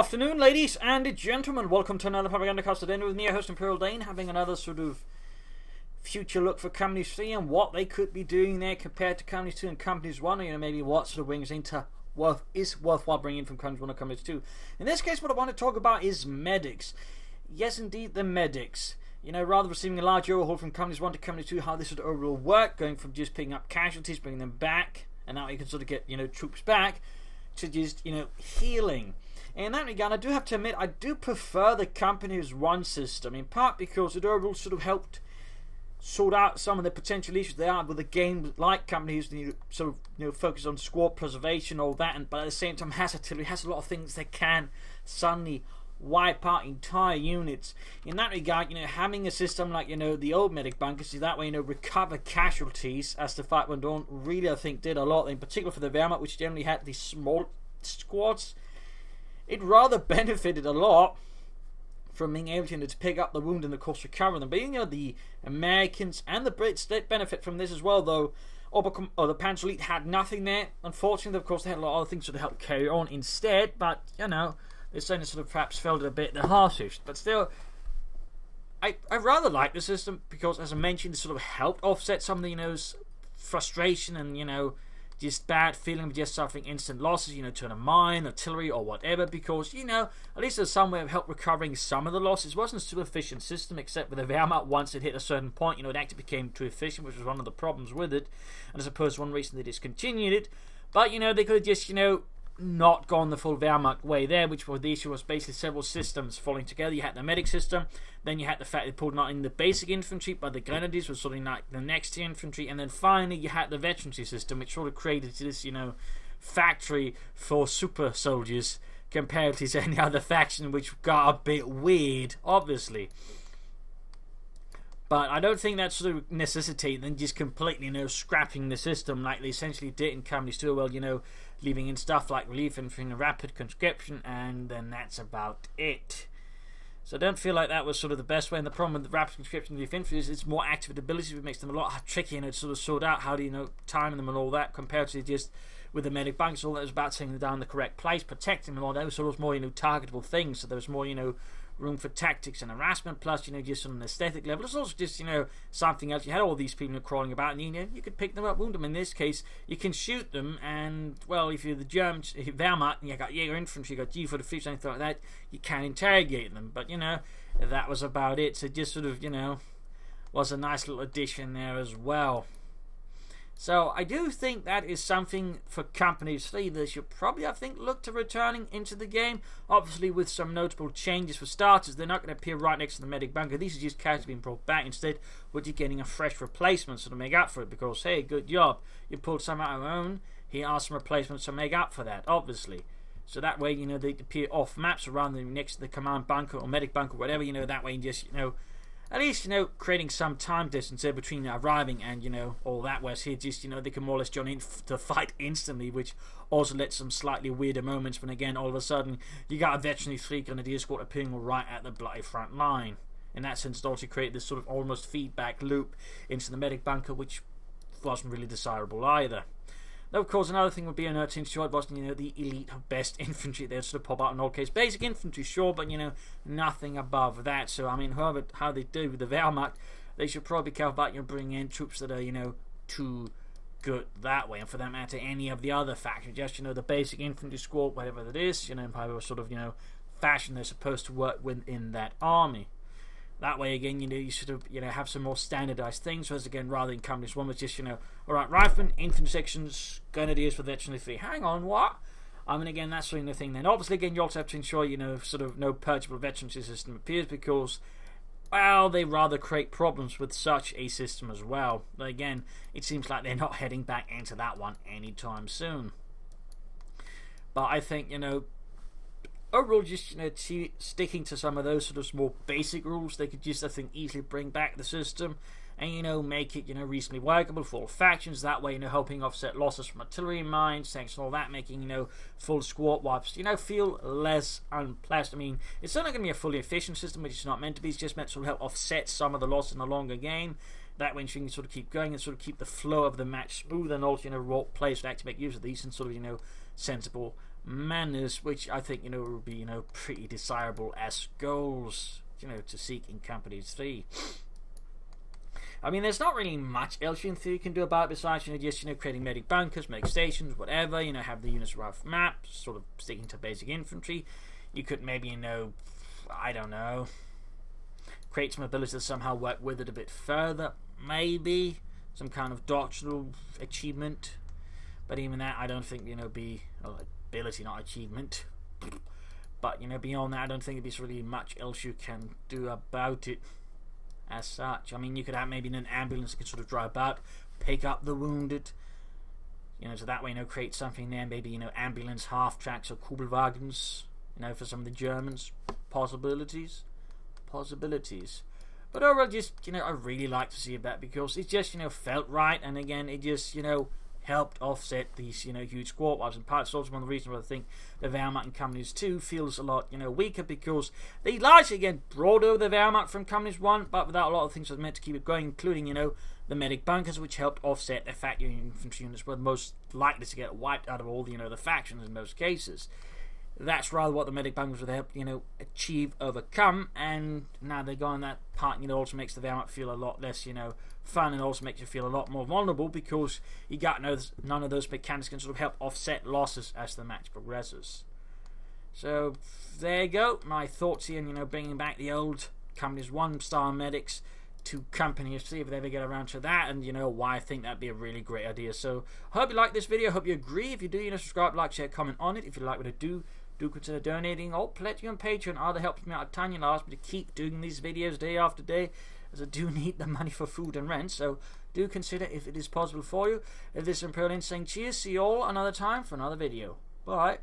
afternoon, ladies and gentlemen. Welcome to another Propagandacast Addendum with me, your host Imperial Dane, having another sort of future look for Companies 3 and what they could be doing there compared to Companies 2 and Companies 1, or maybe what sort of brings into is worthwhile bringing from Companies 1 or Companies 2. In this case, what I want to talk about is medics. Yes, indeed, the medics. Rather than receiving a large overhaul from Companies 1 to Companies 2, how this would overall work, going from just picking up casualties, bringing them back, and now you can sort of get, troops back, to just, healing. In that regard, I do have to admit, I do prefer the Companies 1 system, in part because it overall sort of helped sort out some of the potential issues they are with a game like Companies, sort of, focus on squad preservation, all that, but at the same time has artillery, has a lot of things that can suddenly wipe out entire units. In that regard, having a system like, the old medic bunkers, so that way, recover casualties, as the 5.1 Dawn really, I think, did a lot, in particular for the Wehrmacht, which generally had these small squads. It rather benefited a lot from being able to pick up the wound and of course recover them. But the Americans and the Brits did benefit from this as well, though the Panzer Elite had nothing there. Unfortunately, of course, they had a lot of other things to help carry on instead, but they sort of perhaps felt it a bit the harshest. But still, I rather like the system because, as I mentioned, it sort of helped offset some of the frustration and just bad feeling of just suffering instant losses, to a mine, artillery, or whatever, because, at least there's some way of help recovering some of the losses. It wasn't a super efficient system, except with the Wehrmacht, once it hit a certain point, it actually became too efficient, which was one of the problems with it, and I suppose one reason they discontinued it. But, they could have just, not gone the full Wehrmacht way there, which was the issue, was basically several systems falling together. You had the medic system, then you had the fact they pulled not in the basic infantry, but the grenadiers was sort of like the next tier infantry, and then finally you had the veterancy system, which sort of created this, factory for super soldiers compared to any other faction, which got a bit weird, obviously. But I don't think that sort of necessitates then just completely, scrapping the system like they essentially did in Companies 2. Well, leaving in stuff like relief infantry and rapid conscription, and then that's about it. So I don't feel like that was sort of the best way. And the problem with the rapid conscription and relief infantry is it's more active abilities, which makes them a lot trickier, to sort of sort out how to, time them and all that, compared to just with the medic bunks, all that was about taking them down the correct place, protecting them, all that was sort of more, targetable things. So there was more, room for tactics and harassment, plus, just on an aesthetic level. It's also just, something else. You had all these people crawling about, and, you could pick them up, wound them. In this case, you can shoot them, and, well, if you're the Germans, if you're Wehrmacht, and you got Jäger infantry, you got G for the fleet, something like that, you can interrogate them. But, that was about it. So it just sort of, was a nice little addition there as well. So I do think that is something for Companies 3 that should probably, I think, look to returning into the game. Obviously with some notable changes. For starters, they're not going to appear right next to the medic bunker. These are just casually being brought back. Instead, what you're getting a fresh replacement to make up for it. Because, hey, good job. You pulled some out of your own. Here are some replacements to make up for that, obviously. So that way, they appear off maps rather than next to the command bunker or medic bunker, whatever, that way you just, at least, creating some time distance there between arriving and, all that, whereas here just, they can more or less join in to fight instantly, which also lets some slightly weirder moments when, again, all of a sudden, you got a veteran 3 grenadier squad appearing right at the bloody front line. In that sense, it also created this sort of almost feedback loop into the medic bunker, which wasn't really desirable either. Though, of course, another thing would be to ensure it wasn't, the elite best infantry there sort of pop out in all cases. Basic infantry, sure, but, nothing above that. So, I mean, how they do with the Wehrmacht, they should probably be careful about, bringing in troops that are, too good that way. And for that matter, any of the other factions, just, the basic infantry squad, whatever that is, in whatever sort of, fashion they're supposed to work within that army. That way, again, you sort of, have some more standardized things. Whereas, again, rather than Companies 1, was just, alright, riflemen, infantry sections, grenadiers for veteran 3. Hang on, what? I mean, again, that's sort of the thing. Then, obviously, again, you also have to ensure, sort of no purgeable veterancy system appears because, well, they rather create problems with such a system as well. But again, it seems like they're not heading back into that one anytime soon. But I think, overall, just sticking to some of those sort of more basic rules, they could just, I think, easily bring back the system and make it reasonably workable for all factions. That way, helping offset losses from artillery, mines, tanks, and all that, making full squad wipes feel less unpleasant. I mean, it's certainly going to be a fully efficient system, which it's not meant to be. It's just meant to sort of help offset some of the loss in the longer game. That way, you can sort of keep going and sort of keep the flow of the match smooth, and also role players would actually make use of these and sort of sensible manners, which I think, you know, would be, you know, pretty desirable as goals, you know, to seek in Company 3. I mean, there's not really much else you in theory can do about it besides, you know, just, you know, creating medic bunkers, medic stations, whatever, you know, have the units rough maps, sort of sticking to basic infantry. You could maybe, you know, I don't know, create some abilities to somehow work with it a bit further, maybe some kind of doctrinal achievement, but even that I don't think, you know, be ability, not achievement. But, you know, beyond that, I don't think there's really much else you can do about it as such. I mean, you could have maybe an ambulance that can sort of drive about, pick up the wounded, you know, so that way, you know, create something there. Maybe, you know, ambulance half tracks or Kugelwagens, you know, for some of the Germans. Possibilities. But overall, just, you know, I really like to see that because it just, you know, felt right, and again, it just, you know, helped offset these, you know, huge squad wipes. And part's also one of the reasons why I think the Wehrmacht in Companies 2 feels a lot, you know, weaker, because they largely, again, brought over the Wehrmacht from Companies 1, but without a lot of things that were meant to keep it going, including, you know, the medic bunkers, which helped offset the fact your infantry units were most likely to get wiped out of all the, you know, the factions in most cases. That's rather what the medic bunkers would help, you know, achieve, overcome, and now they're going that part, you know, also makes the Wehrmacht feel a lot less, you know, fun, and also makes you feel a lot more vulnerable because you got none of those mechanics can sort of help offset losses as the match progresses. So there you go, my thoughts here, you know, bringing back the old Companies 1 style medics to Companies 3 if they ever get around to that, and you know why I think that'd be a really great idea. So I hope you like this video, I hope you agree. If you do, you know, subscribe, like, share, comment on it. If you like what I do consider donating or pledging on Patreon. Either helps me out a ton. It allows me to keep doing these videos day after day, as I do need the money for food and rent. So do consider if it is possible for you. If this is Imperial saying cheers, see you all another time for another video. Bye.